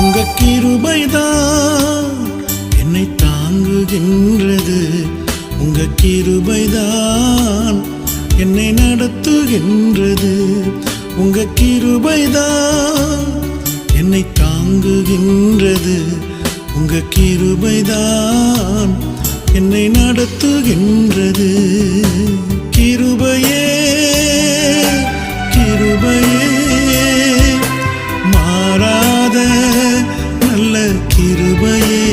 உங்க கிருபைதான் என்னை தாங்குகின்றது. உங்க கிருபைதான் என்னை நடத்துகின்றது. உங்க கிருபைதான் என்னை தாங்குகின்றது. உங்க கிருபைதான் என்னை நடத்துகின்றது. கிருபையே கிருபையே மாறாத நல்ல கிருபையே